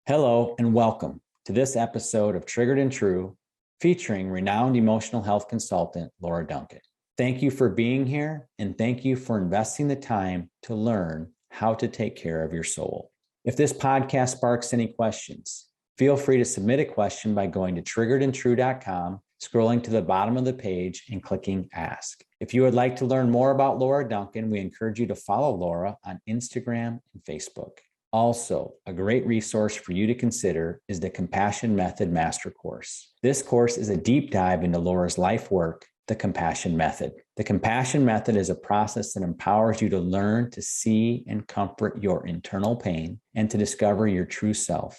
Hello and welcome to this episode of Triggered and True, featuring renowned emotional health consultant Laura Duncan. Thank you for being here, and thank you for investing the time to learn how to take care of your soul. If this podcast sparks any questions, feel free to submit a question by going to triggeredandtrue.com, scrolling to the bottom of the page and clicking Ask. If you would like to learn more about Laura Duncan, we encourage you to follow Laura on Instagram and Facebook. Also, a great resource for you to consider is the Compassion Method Master Course. This course is a deep dive into Laura's life work, the Compassion Method. The Compassion Method is a process that empowers you to learn to see and comfort your internal pain and to discover your true self,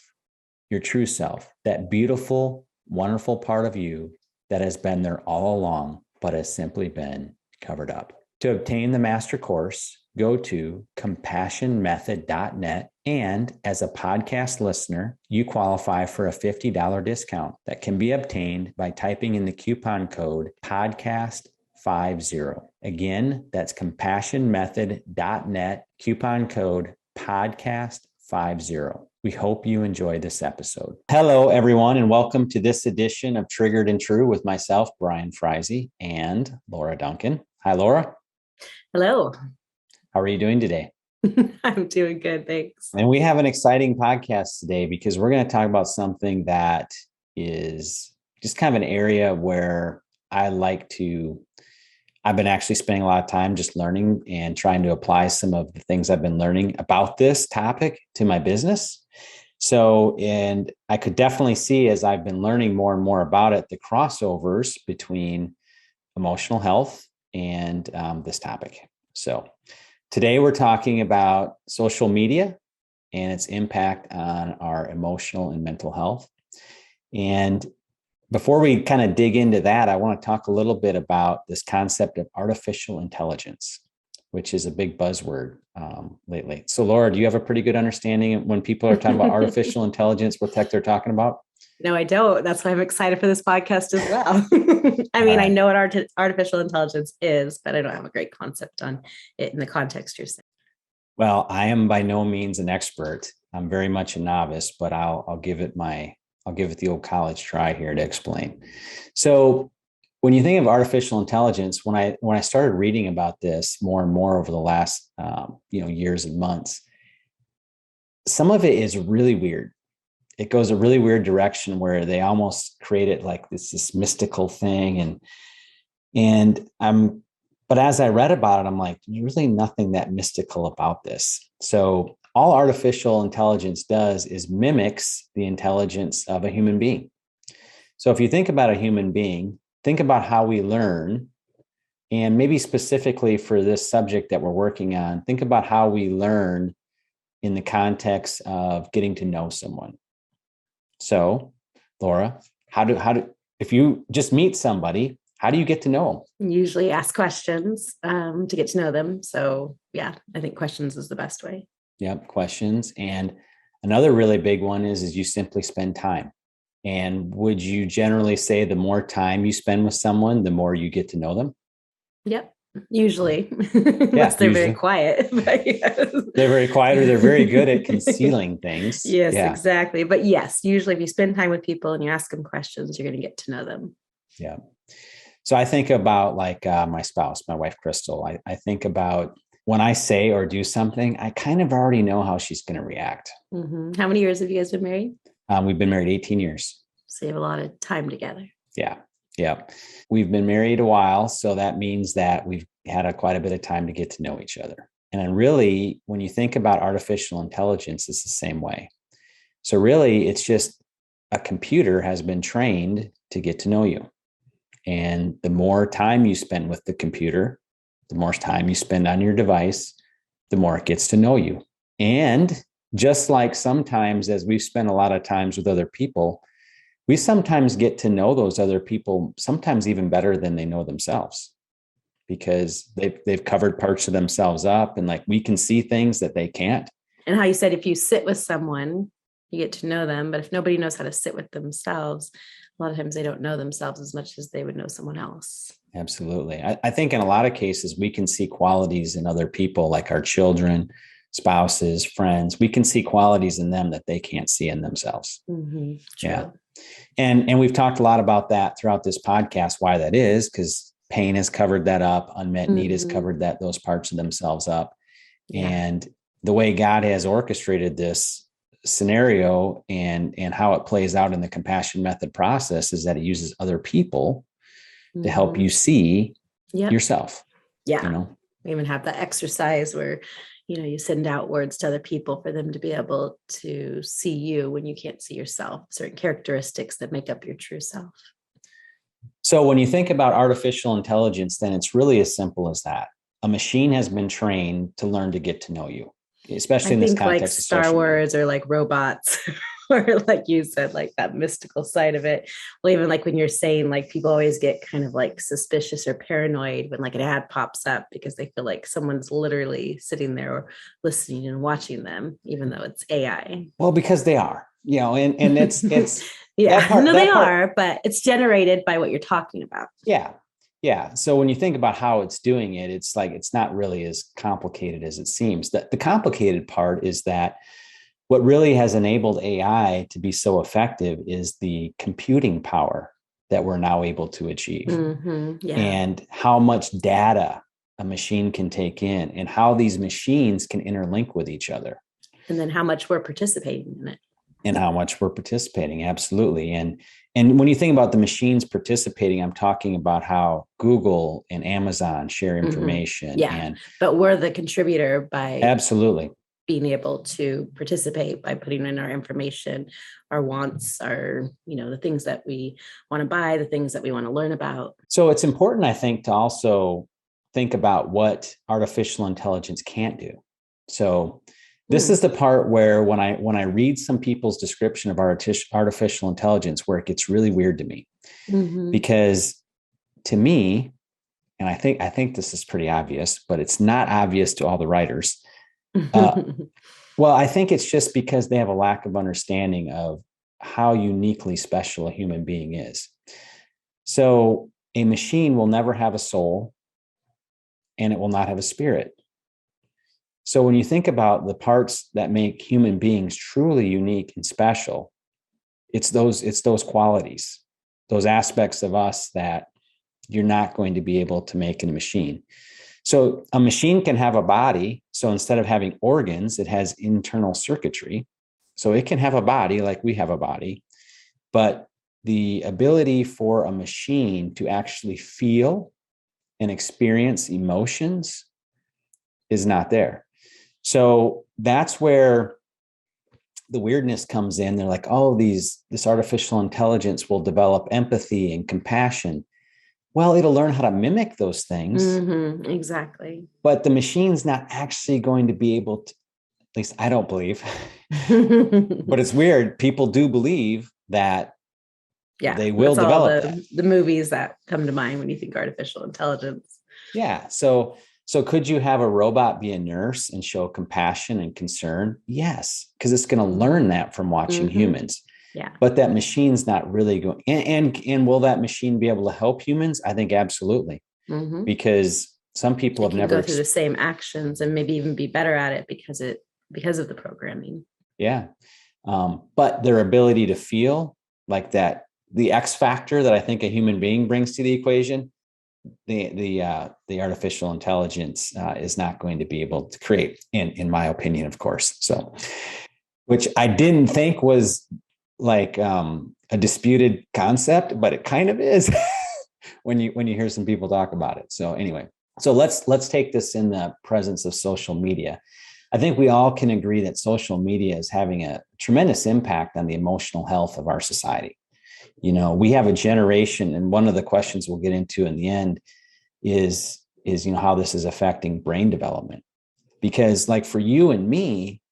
that beautiful, wonderful part of you that has been there all along, but has simply been covered up. To obtain the master course, go to compassionmethod.net. And as a podcast listener, you qualify for a $50 discount that can be obtained by typing in the coupon code podcast50. Again, that's compassionmethod.net, coupon code podcast50. We hope you enjoy this episode. Hello, everyone, and welcome to this edition of Triggered and True with myself, Brian Friese, and Laura Duncan. Hi, Laura. Hello. How are you doing today? I'm doing good, thanks. And we have an exciting podcast today because we're going to talk about something that is just kind of an area where I've been actually spending a lot of time just learning and trying to apply some of the things I've been learning about this topic to my business. And I could definitely see, as I've been learning more and more about it, the crossovers between emotional health and this topic. So today we're talking about social media and its impact on our emotional and mental health. And before we kind of dig into that, I want to talk a little bit about this concept of artificial intelligence, which is a big buzzword lately. So Laura, do you have a pretty good understanding of when people are talking about artificial intelligence, what tech they're talking about? No, I don't. That's why I'm excited for this podcast as well. I know what artificial intelligence is, but I don't have a great concept on it in the context you're saying. Well, I am by no means an expert. I'm very much a novice, but I'll give it the old college try here to explain. So when you think of artificial intelligence, when I started reading about this more and more over the last years and months, some of it is really weird. It goes a really weird direction where they almost create it like this mystical thing. But as I read about it, I'm like, there's really nothing that mystical about this. So all artificial intelligence does is mimics the intelligence of a human being. So if you think about a human being, think about how we learn, and maybe specifically for this subject that we're working on, think about how we learn in the context of getting to know someone. So, Laura, if you just meet somebody, how do you get to know them? Usually ask questions to get to know them. So yeah, I think questions is the best way. Yep, questions. And another really big one is you simply spend time. And would you generally say the more time you spend with someone, the more you get to know them? Yep. Usually, unless they're very quiet. Yes. They're very quiet, or they're very good at concealing things. Yes, yeah. Exactly. But yes, usually if you spend time with people and you ask them questions, you're going to get to know them. Yeah. So I think about my spouse, my wife, Crystal. I think about when I say or do something, I kind of already know how she's going to react. Mm-hmm. How many years have you guys been married? We've been married 18 years. So you have a lot of time together. Yeah. Yeah. We've been married a while. So that means that we've had quite a bit of time to get to know each other. And then really, when you think about artificial intelligence, it's the same way. So really, it's just a computer has been trained to get to know you. And the more time you spend with the computer, the more time you spend on your device, the more it gets to know you. And just like sometimes, as we've spent a lot of times with other people, we sometimes get to know those other people, sometimes even better than they know themselves, because they've covered parts of themselves up, and we can see things that they can't. And how you said, if you sit with someone, you get to know them. But if nobody knows how to sit with themselves, a lot of times they don't know themselves as much as they would know someone else. Absolutely. I think in a lot of cases, we can see qualities in other people, like our children, spouses, friends, we can see qualities in them that they can't see in themselves. True. Yeah. And we've talked a lot about that throughout this podcast, why that is, because pain has covered that up. Unmet need has covered those parts of themselves up. Yeah. And the way God has orchestrated this scenario and how it plays out in the compassion method process is that it uses other people to help you see yourself. Yeah. You know, we even have the exercise where, you send out words to other people for them to be able to see you when you can't see yourself, certain characteristics that make up your true self. So when you think about artificial intelligence, then it's really as simple as that. A machine has been trained to learn to get to know you, especially in this context like of Star Wars or like robots, or like you said, like that mystical side of it. Well, even like when you're saying, like, people always get kind of like suspicious or paranoid when like an ad pops up because they feel like someone's literally sitting there or listening and watching them, even though it's AI. Well, because they are, and it's they are, but it's generated by what you're talking about. Yeah. Yeah. So when you think about how it's doing it, it's like, it's not really as complicated as it seems. The complicated part is that what really has enabled AI to be so effective is the computing power that we're now able to achieve, and how much data a machine can take in and how these machines can interlink with each other. And then how much we're participating in it. And how much we're participating. Absolutely. And when you think about the machines participating, I'm talking about how Google and Amazon share information. But we're the contributor by absolutely being able to participate by putting in our information, our wants, our, the things that we want to buy, the things that we want to learn about. So it's important, I think, to also think about what artificial intelligence can't do. So this is the part where when I read some people's description of artificial intelligence, where it gets really weird to me, because to me, and I think this is pretty obvious, but it's not obvious to all the writers. Well, I think it's just because they have a lack of understanding of how uniquely special a human being is. So a machine will never have a soul, and it will not have a spirit. So when you think about the parts that make human beings truly unique and special, it's those qualities, those aspects of us that you're not going to be able to make in a machine. So a machine can have a body. So instead of having organs, it has internal circuitry. So it can have a body like we have a body, but the ability for a machine to actually feel and experience emotions is not there. So that's where the weirdness comes in. They're like, oh, this artificial intelligence will develop empathy and compassion. Well, it'll learn how to mimic those things. Exactly. But the machine's not actually going to be able to, at least I don't believe, but it's weird. People do believe that they will develop that. The movies that come to mind when you think artificial intelligence. Yeah. So could you have a robot be a nurse and show compassion and concern? Yes, because it's going to learn that from watching humans. Yeah. But that machine's not really going. And will that machine be able to help humans? I think absolutely, because some people have never go through the same actions and maybe even be better at it because of the programming. Yeah, but their ability to feel like that, the X factor that I think a human being brings to the equation, the artificial intelligence is not going to be able to create, in my opinion, of course. So, which I didn't think was like a disputed concept, but it kind of is when you hear some people talk about it. So anyway, so let's take this in the presence of social media. I think we all can agree that social media is having a tremendous impact on the emotional health of our society. We have a generation, and one of the questions we'll get into in the end is how this is affecting brain development. Because like for you and me,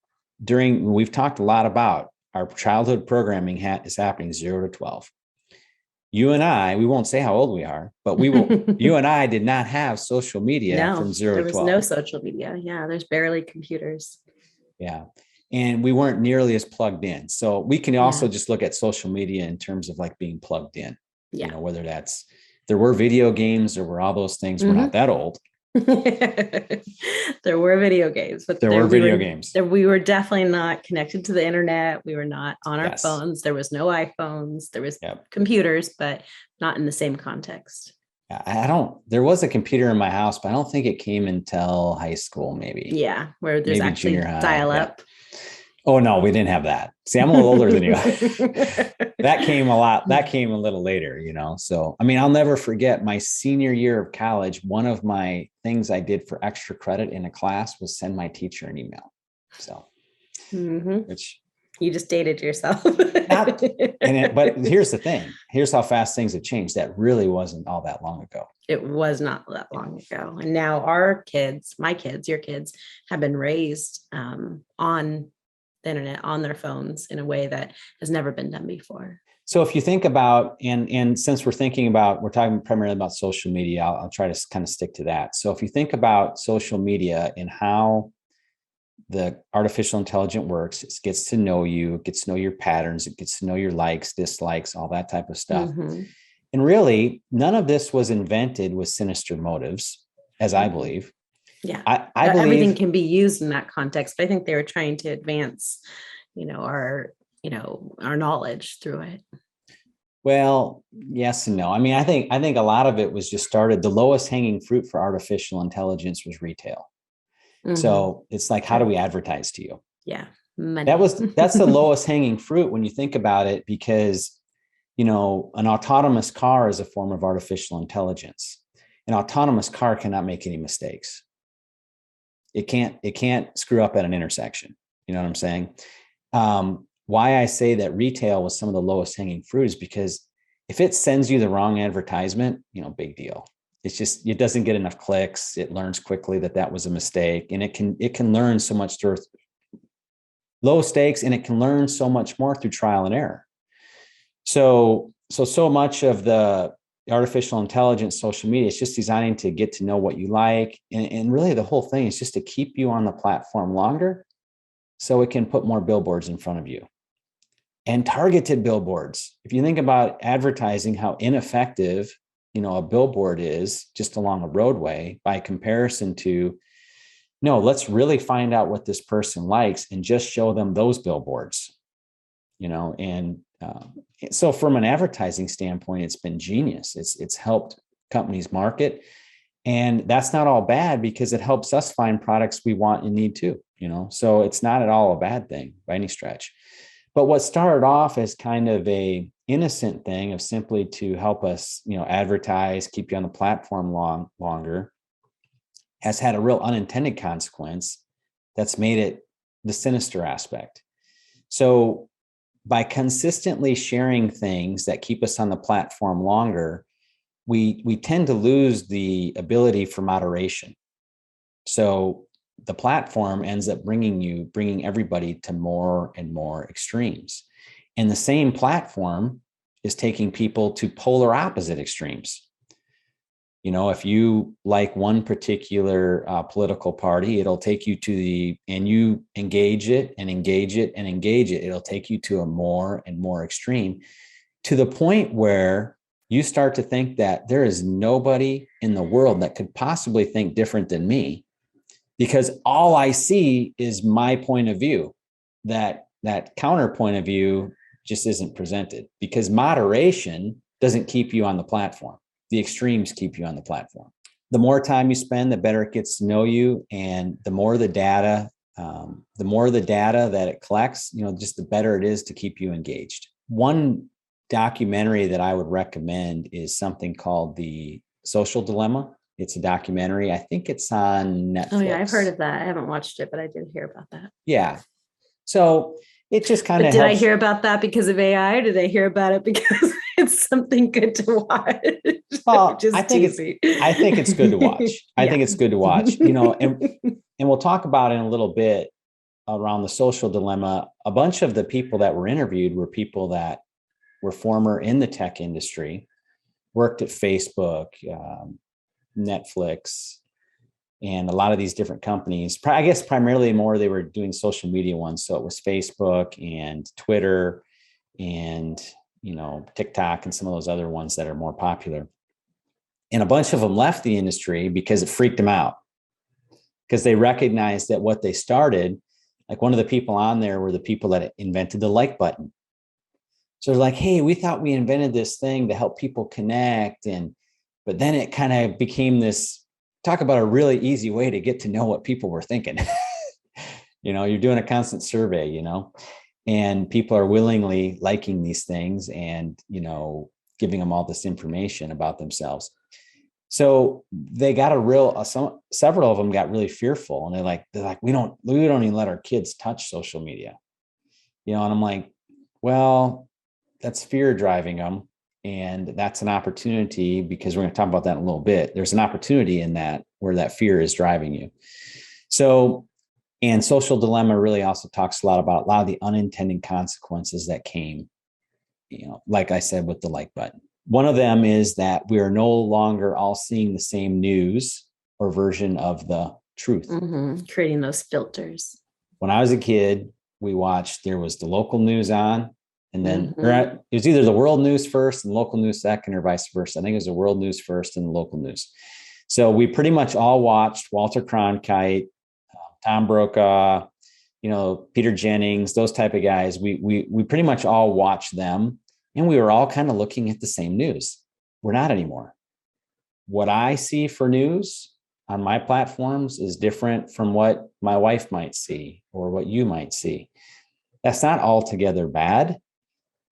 we've talked a lot about our childhood programming is happening 0 to 12. You and I, we won't say how old we are, but you and I did not have social media from 0 to 12. There was no social media. Yeah, there's barely computers. Yeah. And we weren't nearly as plugged in. So we can also just look at social media in terms of like being plugged in, whether there were video games, there were all those things. We're not that old, There were video games, but There were video games. we were definitely not connected to the internet. We were not on our Yes. phones. There was no iPhones. There was Yep. computers, but not in the same context. There was a computer in my house, but I don't think it came until high school, maybe. Yeah, where there's Maybe actually junior high. dial up. Yeah. Oh no, we didn't have that. See, I'm a little older than you. That came a little later, So, I mean, I'll never forget my senior year of college. One of my things I did for extra credit in a class was send my teacher an email. So, which you just dated yourself. But here's the thing. Here's how fast things have changed. That really wasn't all that long ago. It was not that long ago. And now our kids, my kids, your kids have been raised on the internet, on their phones in a way that has never been done before. So if you think about, and since we're talking primarily about social media, I'll try to kind of stick to that. So if you think about social media and how the artificial intelligence works, it gets to know you, it gets to know your patterns, it gets to know your likes, dislikes, all that type of stuff. And really, none of this was invented with sinister motives, as I believe. Yeah, I believe everything can be used in that context, but I think they were trying to advance, our knowledge through it. Well, yes and no. I mean, I think a lot of it was just started. The lowest hanging fruit for artificial intelligence was retail. So it's like, how do we advertise to you? Yeah, money. That's the lowest hanging fruit when you think about it, because an autonomous car is a form of artificial intelligence. An autonomous car cannot make any mistakes. It can't screw up at an intersection. You know what I'm saying? Why I say that retail was some of the lowest hanging fruit is because if it sends you the wrong advertisement, big deal. It's just, it doesn't get enough clicks. It learns quickly that was a mistake, and it can learn so much through low stakes, and it can learn so much more through trial and error. So much of the artificial intelligence, social media, it's just designing to get to know what you like. And really the whole thing is just to keep you on the platform longer so it can put more billboards in front of you, and targeted billboards. If you think about advertising, how ineffective, a billboard is just along a roadway by comparison to, no, let's really find out what this person likes and just show them those billboards, and so from an advertising standpoint, it's been genius. It's helped companies market, and that's not all bad because it helps us find products we want and need too, so it's not at all a bad thing by any stretch. But what started off as kind of a innocent thing of simply to help us, advertise, keep you on the platform longer, has had a real unintended consequence that's made it the sinister aspect. So by consistently sharing things that keep us on the platform longer, we tend to lose the ability for moderation. So the platform ends up bringing everybody to more and more extremes. And the same platform is taking people to polar opposite extremes. If you like one particular political party, it'll take you and you engage it and engage it and engage it. It'll take you to a more and more extreme, to the point where you start to think that there is nobody in the world that could possibly think different than me, because all I see is my point of view. That counterpoint of view just isn't presented, because moderation doesn't keep you on the platform. The extremes keep you on the platform. The more time you spend, the better it gets to know you, and the more the data that it collects, just the better it is to keep you engaged. One documentary that I would recommend is something called The Social Dilemma. It's a documentary. I think it's on Netflix. Oh yeah, I've heard of that. I haven't watched it, but I did hear about that. Yeah. So it just kind of Did I hear about that because of AI, or did I hear about it because it's something good to watch? Well, I think it's good to watch. I think it's good to watch, and we'll talk about it in a little bit around the social dilemma. A bunch of the people that were interviewed were people that were former in the tech industry, worked at Facebook, Netflix, and a lot of these different companies. I guess primarily more they were doing social media ones. So it was Facebook and Twitter and, TikTok and some of those other ones that are more popular. And a bunch of them left the industry because it freaked them out, because they recognized that what they started, like one of the people on there were the people that invented the like button. So they're like, hey, we thought we invented this thing to help people connect. But then it kind of became this, talk about a really easy way to get to know what people were thinking. You're doing a constant survey, and people are willingly liking these things and, giving them all this information about themselves. So they got several of them got really fearful, and they're like, we don't even let our kids touch social media, and I'm like, well, that's fear driving them. And that's an opportunity, because we're going to talk about that in a little bit. There's an opportunity in that where that fear is driving you. So, and Social Dilemma really also talks a lot of the unintended consequences that came, like I said, with the like button. One of them is that we are no longer all seeing the same news or version of the truth. Creating those filters. When I was a kid, there was the local news on, and then it was either the world news first and local news second, or vice versa. I think it was the world news first and the local news. So we pretty much all watched Walter Cronkite, Tom Brokaw, Peter Jennings, those type of guys. We pretty much all watched them, and we were all kind of looking at the same news. We're not anymore. What I see for news on my platforms is different from what my wife might see or what you might see. That's not altogether bad,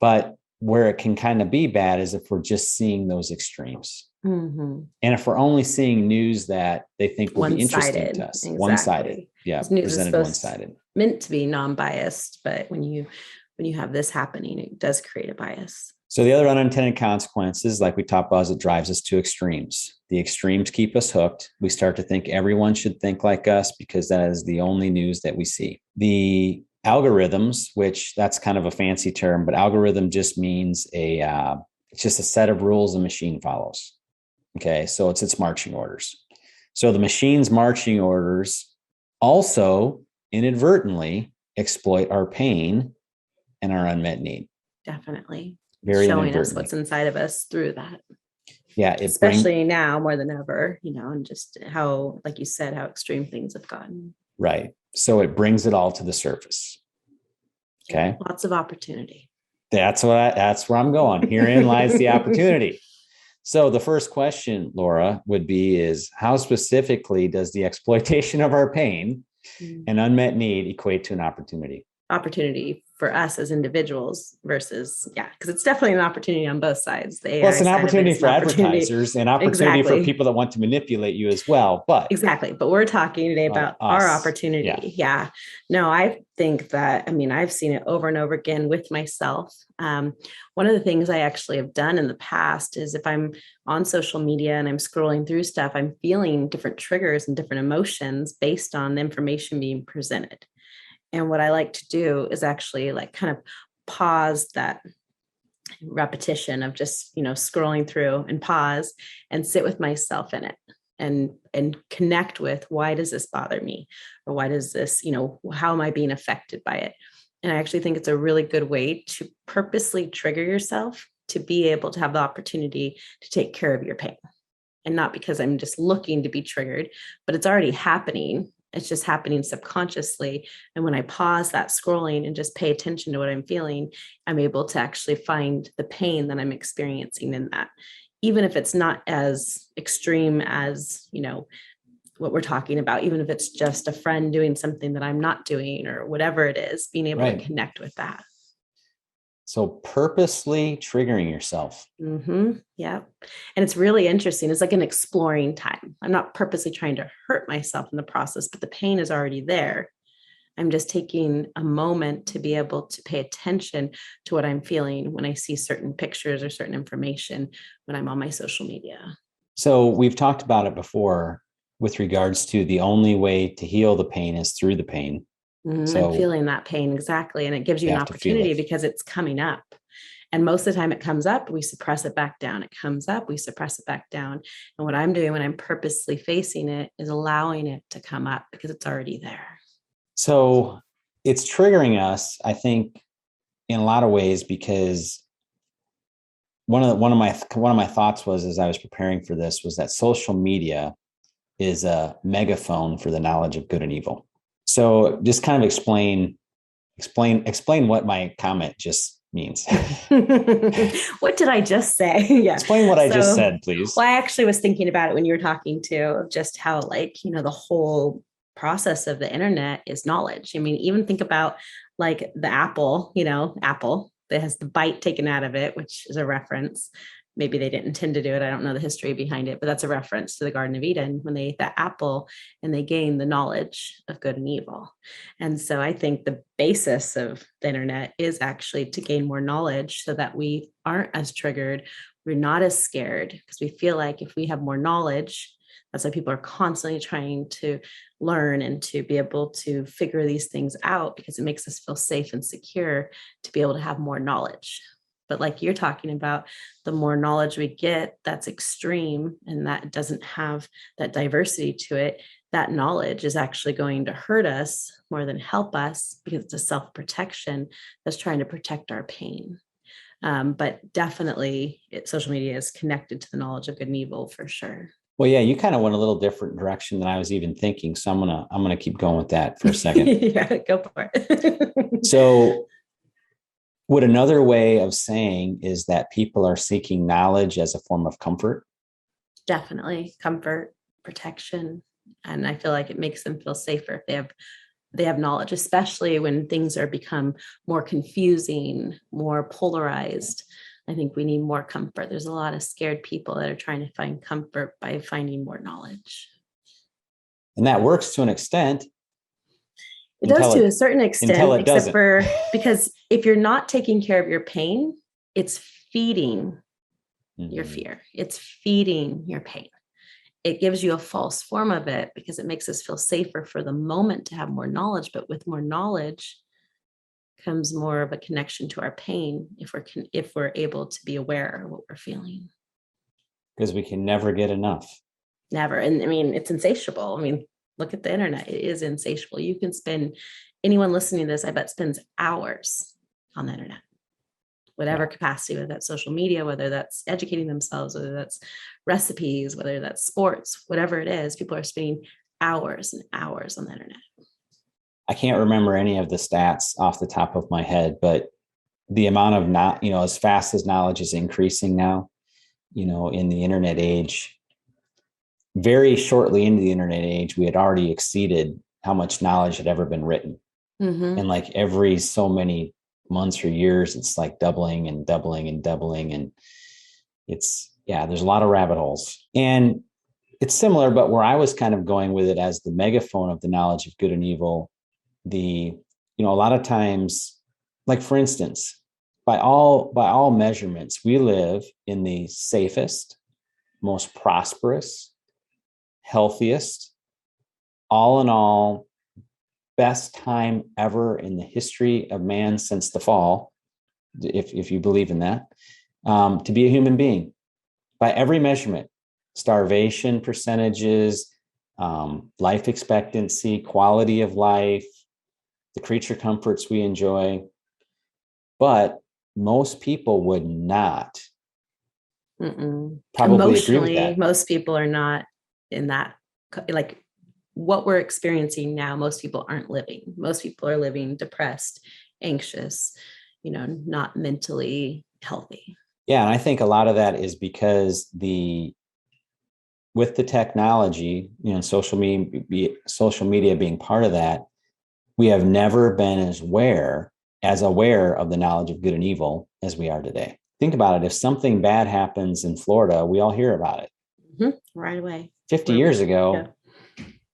but where it can kind of be bad is if we're just seeing those extremes. And if we're only seeing news that they think will be interesting to us. Exactly. One-sided. Yeah. News presented is one-sided. Meant to be non-biased, but when you have this happening, it does create a bias. So the other unintended consequences, like we talked about, is it drives us to extremes. The extremes keep us hooked. We start to think everyone should think like us because that is the only news that we see. The algorithms, which that's kind of a fancy term, but algorithm just means it's just a set of rules a machine follows. Okay, so it's its marching orders. So the machine's marching orders also inadvertently exploit our pain and our unmet need. Definitely. Very showing us what's inside of us through that. Yeah. Especially now more than ever, and just how, like you said, how extreme things have gotten. Right. So it brings it all to the surface. Okay. Lots of opportunity. That's where I'm going. Herein lies the opportunity. So the first question, Laura, would be is how specifically does the exploitation of our pain and unmet need equate to an opportunity? Opportunity for us as individuals versus, because it's definitely an opportunity on both sides. It's an opportunity for advertisers and opportunity for people that want to manipulate you as well. But we're talking today about our opportunity. Yeah. No, I think that, I've seen it over and over again with myself. One of the things I actually have done in the past is if I'm on social media and I'm scrolling through stuff, I'm feeling different triggers and different emotions based on the information being presented. And what I like to do is actually kind of pause that repetition of just, scrolling through and pause and sit with myself in it and connect with, why does this bother me? Or why does this, how am I being affected by it? And I actually think it's a really good way to purposely trigger yourself to be able to have the opportunity to take care of your pain. And not because I'm just looking to be triggered, but it's already happening. It's just happening subconsciously. And when I pause that scrolling and just pay attention to what I'm feeling, I'm able to actually find the pain that I'm experiencing in that. Even if it's not as extreme as, what we're talking about, even if it's just a friend doing something that I'm not doing or whatever it is, being able to connect with that. So purposely triggering yourself. Yeah. And it's really interesting. It's like an exploring time. I'm not purposely trying to hurt myself in the process, but the pain is already there. I'm just taking a moment to be able to pay attention to what I'm feeling when I see certain pictures or certain information when I'm on my social media. So we've talked about it before with regards to the only way to heal the pain is through the pain. So I'm feeling that pain. Exactly. And it gives you an opportunity because it's coming up. And most of the time it comes up, we suppress it back down. It comes up, we suppress it back down. And what I'm doing when I'm purposely facing it is allowing it to come up because it's already there. So it's triggering us, I think, in a lot of ways because one of my thoughts was, as I was preparing for this, was that social media is a megaphone for the knowledge of good and evil. So just kind of explain what my comment just means. What did I just say? Yeah. Explain what I just said, please. Well, I actually was thinking about it when you were talking to just how, like, the whole process of the internet is knowledge. I mean, even think about like the Apple, Apple that has the bite taken out of it, which is a reference. Maybe they didn't intend to do it. I don't know the history behind it, but that's a reference to the Garden of Eden when they ate that apple and they gained the knowledge of good and evil. And so I think the basis of the internet is actually to gain more knowledge so that we aren't as triggered. We're not as scared because we feel like if we have more knowledge, that's why people are constantly trying to learn and to be able to figure these things out, because it makes us feel safe and secure to be able to have more knowledge. But like you're talking about, the more knowledge we get, that's extreme and that doesn't have that diversity to it, that knowledge is actually going to hurt us more than help us, because it's a self-protection that's trying to protect our pain. But definitely social media is connected to the knowledge of good and evil for sure. Well, yeah, you kind of went a little different direction than I was even thinking. So I'm gonna keep going with that for a second. Yeah, go for it. So would another way of saying is that people are seeking knowledge as a form of comfort? Definitely comfort, protection. And I feel like it makes them feel safer if they have knowledge, especially when things are become more confusing, more polarized. I think we need more comfort. There's a lot of scared people that are trying to find comfort by finding more knowledge. And that works to an extent. It does to a certain extent, except for because if you're not taking care of your pain, it's feeding your fear. It's feeding your pain. It gives you a false form of it because it makes us feel safer for the moment to have more knowledge. But with more knowledge comes more of a connection to our pain if we're able to be aware of what we're feeling. Because we can never get enough. Never. And I mean, it's insatiable. I mean, look at the internet. It is insatiable. You can spend, anyone listening to this, I bet spends hours on the internet, whatever capacity, whether that's social media, whether that's educating themselves, whether that's recipes, whether that's sports, whatever it is, people are spending hours and hours on the internet. I can't remember any of the stats off the top of my head, but the amount of as fast as knowledge is increasing now, in the internet age, very shortly into the internet age, we had already exceeded how much knowledge had ever been written. Mm-hmm. And like every so many months or years, it's like doubling and doubling and doubling. And there's a lot of rabbit holes. And it's similar, but where I was kind of going with it as the megaphone of the knowledge of good and evil, a lot of times, like for instance, by all measurements, we live in the safest, most prosperous, healthiest, all in all, best time ever in the history of man since the fall, if you believe in that, to be a human being by every measurement: starvation percentages, life expectancy, quality of life, the creature comforts we enjoy. But most people would not probably emotionally agree with that. Most people are not in that, like what we're experiencing now. Most people aren't living. Most people are living depressed, anxious, not mentally healthy. Yeah. And I think a lot of that is because with the technology, social media being part of that, we have never been as aware of the knowledge of good and evil as we are today. Think about it. If something bad happens in Florida, we all hear about it. Mm-hmm. Right away. 50 years ago,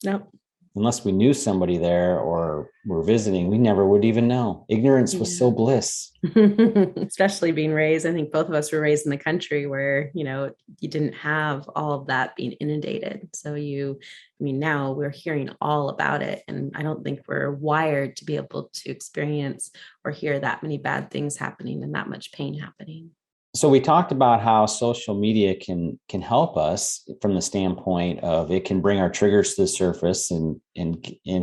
nope. Unless we knew somebody there or were visiting, we never would even know. Ignorance was so bliss. Especially being raised, I think both of us were raised in the country where, you didn't have all of that being inundated. So now we're hearing all about it. And I don't think we're wired to be able to experience or hear that many bad things happening and that much pain happening. So we talked about how social media can help us from the standpoint of it can bring our triggers to the surface and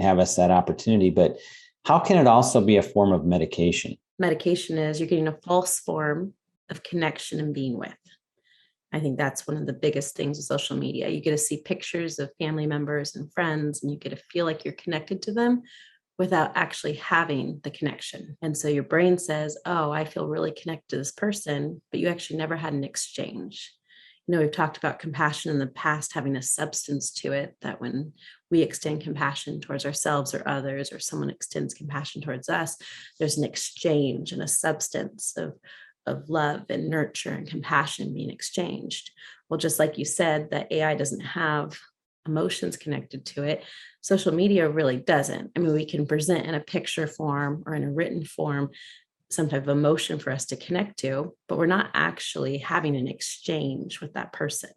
have us that opportunity. But how can it also be a form of medication? Medication is you're getting a false form of connection and being with. I think that's one of the biggest things with social media. You get to see pictures of family members and friends, and you get to feel like you're connected to them without actually having the connection. And so your brain says, oh, I feel really connected to this person, but you actually never had an exchange. We've talked about compassion in the past having a substance to it, that when we extend compassion towards ourselves or others, or someone extends compassion towards us, there's an exchange and a substance of love and nurture and compassion being exchanged. Well, just like you said, that AI doesn't have emotions connected to it. Social media really doesn't. I mean, we can present in a picture form or in a written form some type of emotion for us to connect to, but we're not actually having an exchange with that person.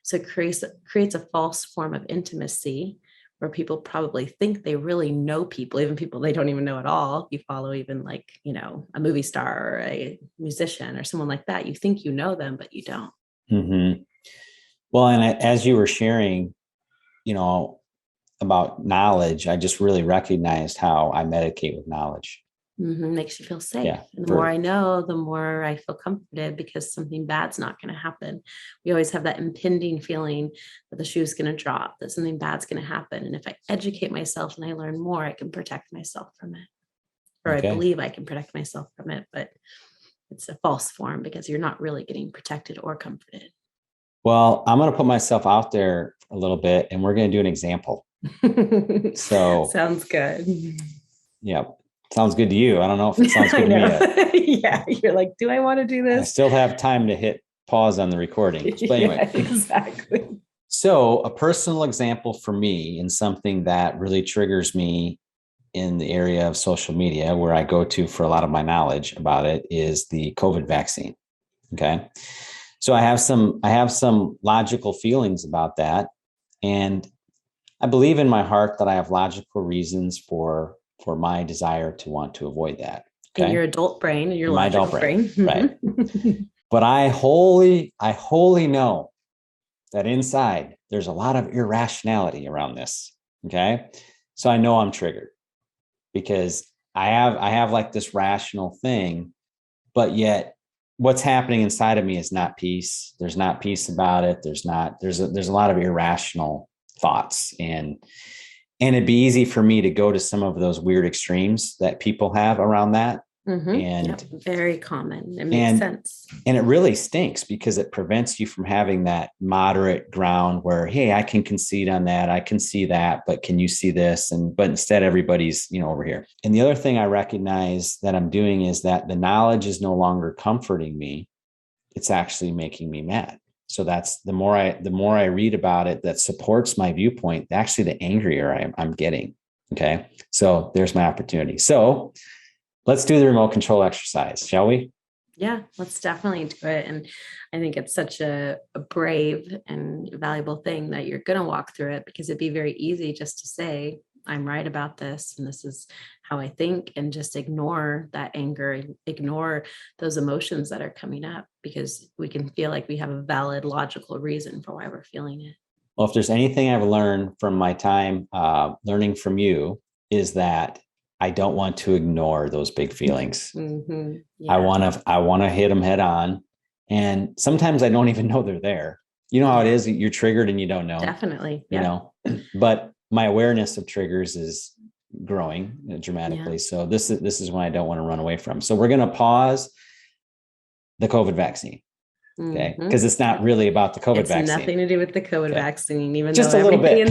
So it creates a false form of intimacy where people probably think they really know people, even people they don't even know at all. You follow even like, a movie star or a musician or someone like that. You think you know them, but you don't. Mm-hmm. Well, and as you were sharing, about knowledge, I just really recognized how I medicate with knowledge. Mm-hmm. Makes you feel safe. Yeah, And the more I know, the more I feel comforted, because something bad's not going to happen. We always have that impending feeling that the shoe's going to drop, that something bad's going to happen. And if I educate myself and I learn more, I can protect myself from it. Or okay. I believe I can protect myself from it, but it's a false form because you're not really getting protected or comforted. Well, I'm going to put myself out there a little bit, and we're going to do an example. So sounds good. Yeah. Sounds good to you. I don't know if it sounds good to me yet. Yeah. You're like, do I want to do this? I still have time to hit pause on the recording. But anyway. Yeah, exactly. So a personal example for me, and something that really triggers me in the area of social media, where I go to for a lot of my knowledge about it, is the COVID vaccine. Okay. So I have some logical feelings about that. And I believe in my heart that I have logical reasons for my desire to want to avoid that. Okay. In your adult brain, and your my logical adult brain. Right. But I wholly know that inside there's a lot of irrationality around this. Okay. So I know I'm triggered because I have like this rational thing, but yet what's happening inside of me is not peace. There's not peace about it. There's a lot of irrational thoughts, and it'd be easy for me to go to some of those weird extremes that people have around that. Mm-hmm. And very common. It makes sense. And it really stinks because it prevents you from having that moderate ground where, hey, I can concede on that. I can see that, but can you see this? But instead everybody's, over here. And the other thing I recognize that I'm doing is that the knowledge is no longer comforting me. It's actually making me mad. So that's the more I read about it that supports my viewpoint, actually the angrier I'm getting. Okay. So there's my opportunity. So let's do the remote control exercise, shall we? Yeah, let's definitely do it. And I think it's such a brave and valuable thing that you're going to walk through it, because it'd be very easy just to say, I'm right about this, and this is how I think, and just ignore that anger, ignore those emotions that are coming up, because we can feel like we have a valid, logical reason for why we're feeling it. Well, if there's anything I've learned from my time learning from you, is that I don't want to ignore those big feelings. Mm-hmm. Yeah. I want to hit them head on. And sometimes I don't even know they're there. You know how it is, you're triggered and you don't know. Definitely. Yeah. But my awareness of triggers is growing dramatically. Yeah. So this is one I don't want to run away from. So we're going to pause the COVID vaccine. Okay. Because it's not really about the COVID vaccine. It's nothing to do with the COVID vaccine, even just though a little bit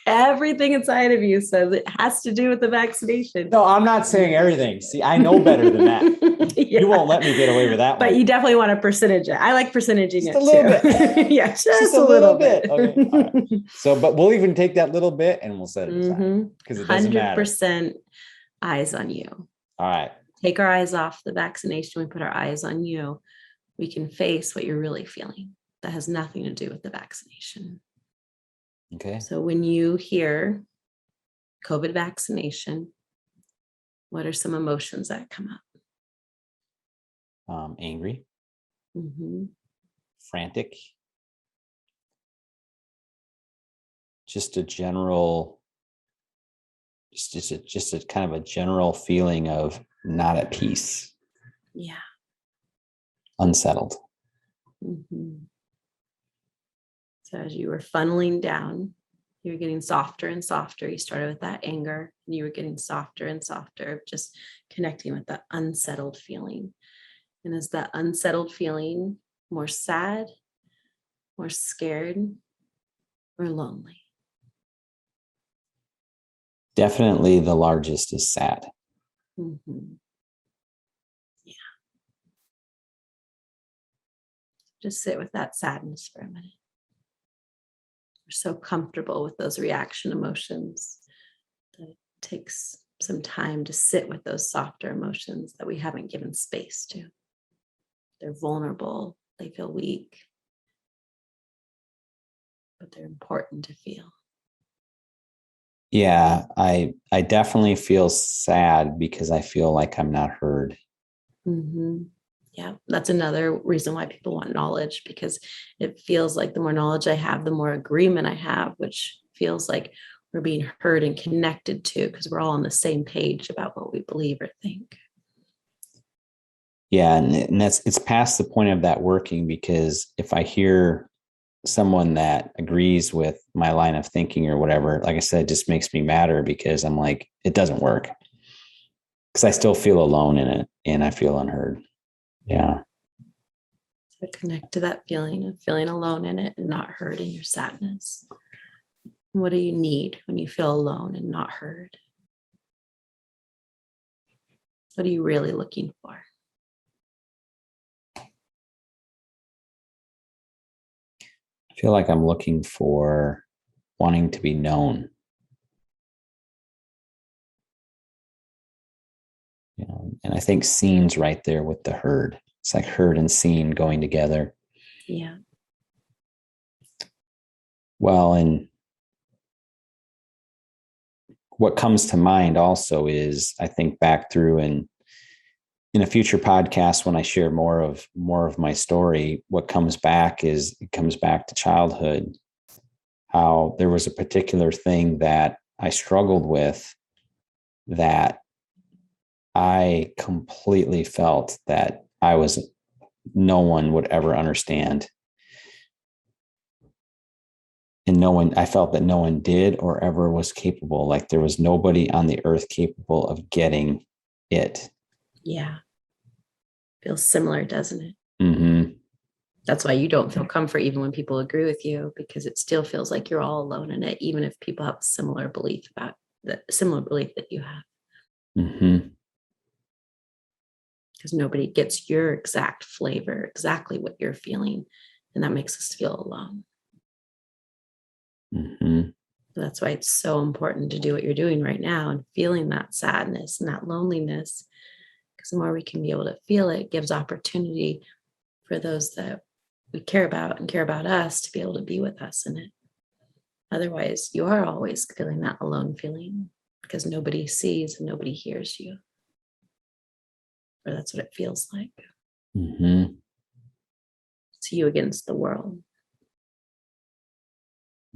everything inside of you says it has to do with the vaccination. No, I'm not saying everything. See, I know better than that. Yeah. You won't let me get away with that but one. You definitely want to percentage it. I like percentaging just it a little bit. Yeah, just a little bit. Okay. All right. So, but we'll even take that little bit and we'll set it aside because it doesn't matter. 100% eyes on you. All right. Take our eyes off the vaccination. We put our eyes on you. We can face what you're really feeling. That has nothing to do with the vaccination. Okay. So when you hear COVID vaccination, what are some emotions that come up? Angry, frantic, just a general, just a kind of a general feeling of not at peace. Yeah. unsettled. Mhm. So as you were funneling down, you were getting softer and softer. You started with that anger, and you were getting softer and softer, just connecting with that unsettled feeling. And is that unsettled feeling more sad, more scared, or lonely? Definitely the largest is sad. Mhm. Yeah. Just sit with that sadness for a minute. We're so comfortable with those reaction emotions that it takes some time to sit with those softer emotions that we haven't given space to. They're vulnerable, they feel weak, but they're important to feel. Yeah, I definitely feel sad because I feel like I'm not heard. Mhm. Yeah, that's another reason why people want knowledge, because it feels like the more knowledge I have, the more agreement I have, which feels like we're being heard and connected to because we're all on the same page about what we believe or think. Yeah, and it's past the point of that working, because if I hear someone that agrees with my line of thinking or whatever, like I said, it just makes me madder because I'm like, it doesn't work. Because I still feel alone in it and I feel unheard. Yeah. So connect to that feeling of feeling alone in it and not heard in your sadness. What do you need when you feel alone and not heard? What are you really looking for? I feel like I'm looking for wanting to be known. You know, and I think seen's right there with the heard. It's like heard and seen going together. Yeah. Well, and what comes to mind also is I think back through and in a future podcast when I share more of my story, what comes back is it comes back to childhood, how there was a particular thing that I struggled with that I completely felt that no one would ever understand. And I felt that no one did or ever was capable. Like there was nobody on the earth capable of getting it. Yeah. Feels similar, doesn't it? Mm-hmm. That's why you don't feel comfort even when people agree with you, because it still feels like you're all alone in it, even if people have similar belief that you have, Mm-hmm. because nobody gets your exact flavor, exactly what you're feeling. And that makes us feel alone. Mm-hmm. That's why it's so important to do what you're doing right now and feeling that sadness and that loneliness, because the more we can be able to feel it, gives opportunity for those that we care about and care about us to be able to be with us in it. Otherwise, you are always feeling that alone feeling because nobody sees and nobody hears you. Or that's what it feels like. Mm-hmm. It's you against the world.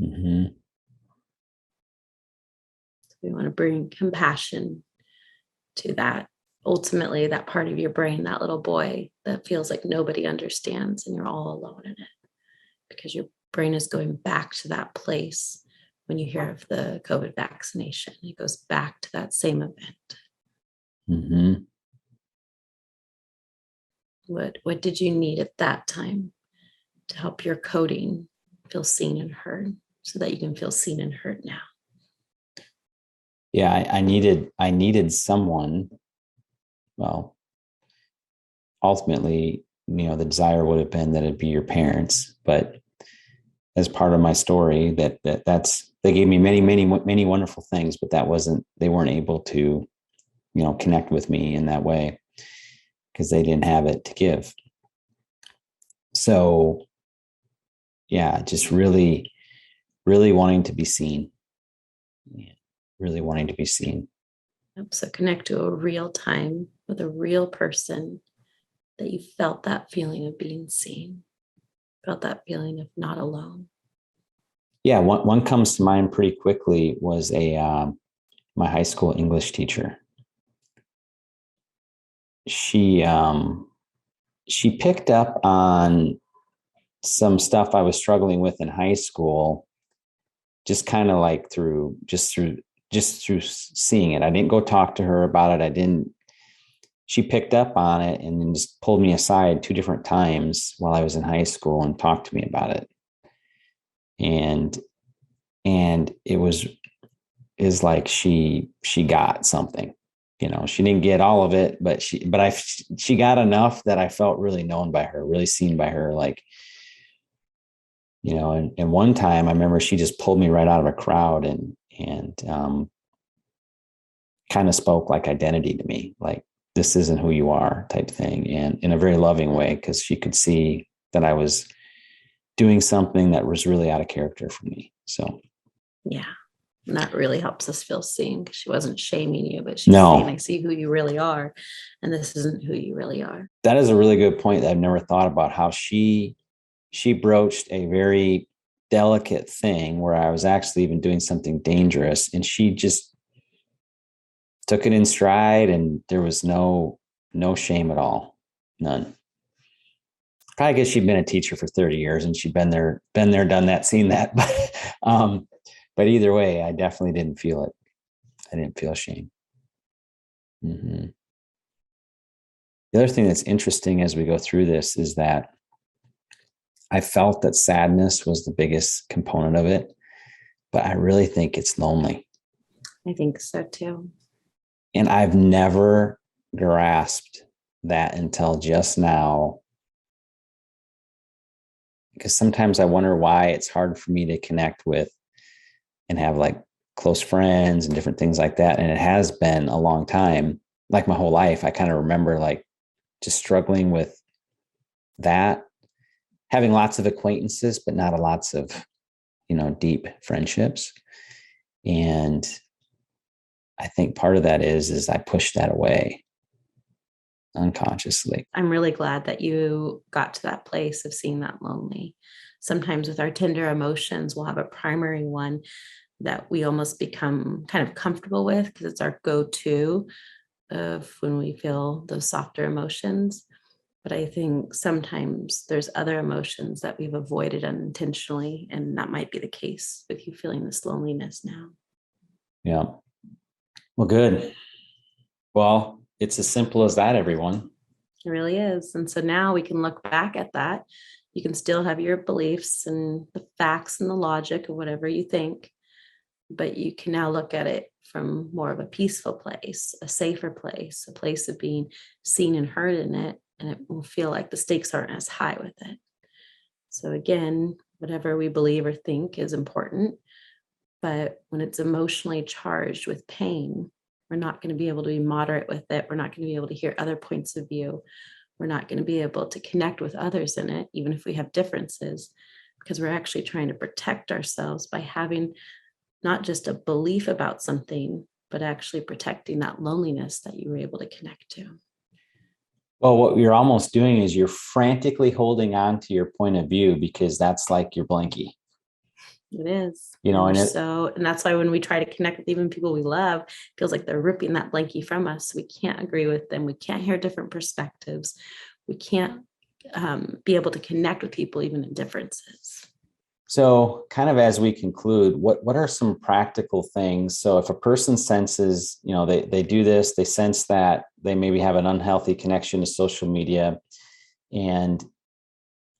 Mm-hmm. So we want to bring compassion to that. Ultimately, that part of your brain, that little boy that feels like nobody understands and you're all alone in it, because your brain is going back to that place when you hear of the COVID vaccination. It goes back to that same event. Mm-hmm. What did you need at that time to help your coding feel seen and heard so that you can feel seen and heard now? Yeah, I needed someone. Well, ultimately, the desire would have been that it'd be your parents, but as part of my story, that's they gave me many, many, many wonderful things, but they weren't able to, connect with me in that way because they didn't have it to give. So yeah, just really, really wanting to be seen. Yeah, really wanting to be seen. So connect to a real time with a real person that you felt that feeling of being seen, felt that feeling of not alone. Yeah, one comes to mind pretty quickly was my high school English teacher. She she picked up on some stuff I was struggling with in high school, just kind of like through seeing it. I didn't go talk to her about it. She picked up on it and then just pulled me aside 2 different times while I was in high school and talked to me about it. And it is like she got something. She didn't get all of it, but she got enough that I felt really known by her, really seen by her. Like, and one time I remember she just pulled me right out of a crowd and kind of spoke like identity to me, like, this isn't who you are type thing. And in a very loving way, because she could see that I was doing something that was really out of character for me. So, yeah. And that really helps us feel seen, because she wasn't shaming you, but she's saying, I see who you really are. And this isn't who you really are. That is a really good point that I've never thought about, how she broached a very delicate thing where I was actually even doing something dangerous. And she just took it in stride, and there was no shame at all. None. Probably because she'd been a teacher for 30 years and she'd been there, done that, seen that. But either way, I definitely didn't feel it. I didn't feel shame. Mm-hmm. The other thing that's interesting as we go through this is that I felt that sadness was the biggest component of it, but I really think it's lonely. I think so too. And I've never grasped that until just now, because sometimes I wonder why it's hard for me to connect with and have like close friends and different things like that. And it has been a long time, like my whole life. I kind of remember like just struggling with that, having lots of acquaintances, but not lots of, deep friendships. And I think part of that is I pushed that away unconsciously. I'm really glad that you got to that place of seeing that lonely. Sometimes with our tender emotions, we'll have a primary one that we almost become kind of comfortable with because it's our go-to of when we feel those softer emotions. But I think sometimes there's other emotions that we've avoided unintentionally, and that might be the case with you feeling this loneliness now. Yeah. Well, good. Well, it's as simple as that, everyone. It really is. And so now we can look back at that. You can still have your beliefs and the facts and the logic of whatever you think, but you can now look at it from more of a peaceful place, a safer place, a place of being seen and heard in it. And it will feel like the stakes aren't as high with it. So again, whatever we believe or think is important, but when it's emotionally charged with pain, we're not going to be able to be moderate with it. We're not going to be able to hear other points of view. We're not going to be able to connect with others in it, even if we have differences, because we're actually trying to protect ourselves by having not just a belief about something, but actually protecting that loneliness that you were able to connect to. Well, what you're almost doing is you're frantically holding on to your point of view because that's like your blankie. It is. And that's why when we try to connect with even people we love, it feels like they're ripping that blankie from us. We can't agree with them. We can't hear different perspectives. We can't be able to connect with people even in differences. So kind of as we conclude, what are some practical things? So if a person senses, they do this, they sense that they maybe have an unhealthy connection to social media. And,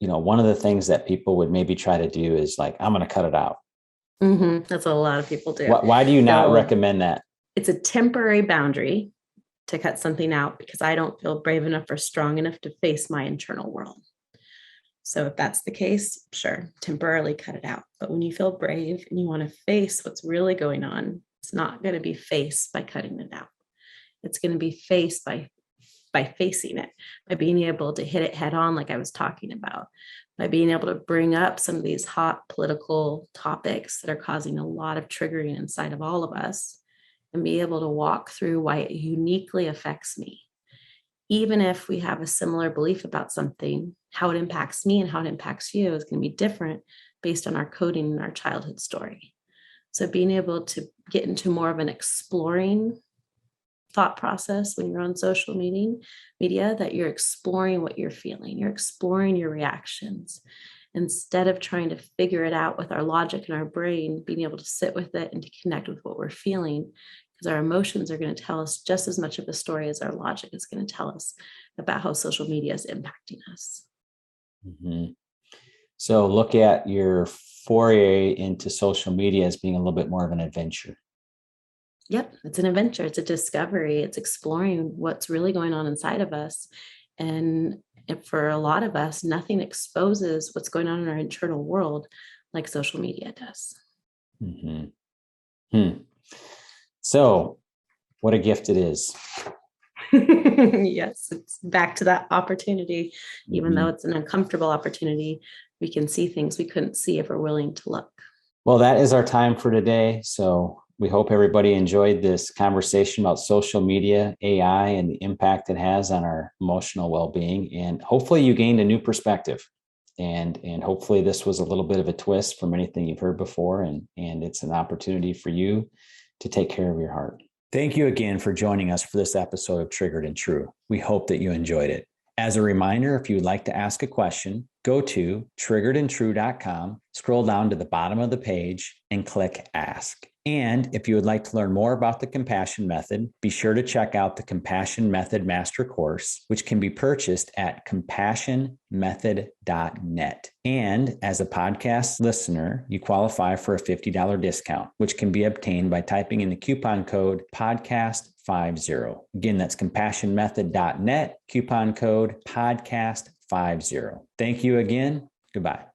one of the things that people would maybe try to do is like, I'm going to cut it out. Mm-hmm. That's what a lot of people do. Why do you not recommend that? It's a temporary boundary to cut something out because I don't feel brave enough or strong enough to face my internal world. So if that's the case, sure, temporarily cut it out. But when you feel brave and you want to face what's really going on, it's not going to be faced by cutting it out. It's going to be faced by facing it, by being able to hit it head on, like I was talking about, by being able to bring up some of these hot political topics that are causing a lot of triggering inside of all of us, and be able to walk through why it uniquely affects me. Even if we have a similar belief about something, how it impacts me and how it impacts you is going to be different based on our coding and our childhood story. So being able to get into more of an exploring thought process when you're on social media, that you're exploring what you're feeling, you're exploring your reactions. Instead of trying to figure it out with our logic and our brain, being able to sit with it and to connect with what we're feeling, because our emotions are going to tell us just as much of a story as our logic is going to tell us about how social media is impacting us. Mm-hmm. So look at your foray into social media as being a little bit more of an adventure. Yep, it's an adventure. It's a discovery. It's exploring what's really going on inside of us. And for a lot of us, nothing exposes what's going on in our internal world like social media does. Mm-hmm. So what a gift it is. Yes, it's back to that opportunity. Even though it's an uncomfortable opportunity, we can see things we couldn't see if we're willing to look. Well, that is our time for today. So we hope everybody enjoyed this conversation about social media, AI, and the impact it has on our emotional well-being. And hopefully you gained a new perspective. And hopefully this was a little bit of a twist from anything you've heard before. And it's an opportunity for you to take care of your heart. Thank you again for joining us for this episode of Triggered and True. We hope that you enjoyed it. As a reminder, if you'd like to ask a question, go to triggeredandtrue.com, scroll down to the bottom of the page, and click Ask. And if you would like to learn more about the Compassion Method, be sure to check out the Compassion Method Master Course, which can be purchased at compassionmethod.net. And as a podcast listener, you qualify for a $50 discount, which can be obtained by typing in the coupon code podcast50. Again, that's compassionmethod.net, coupon code podcast50. Thank you again. Goodbye.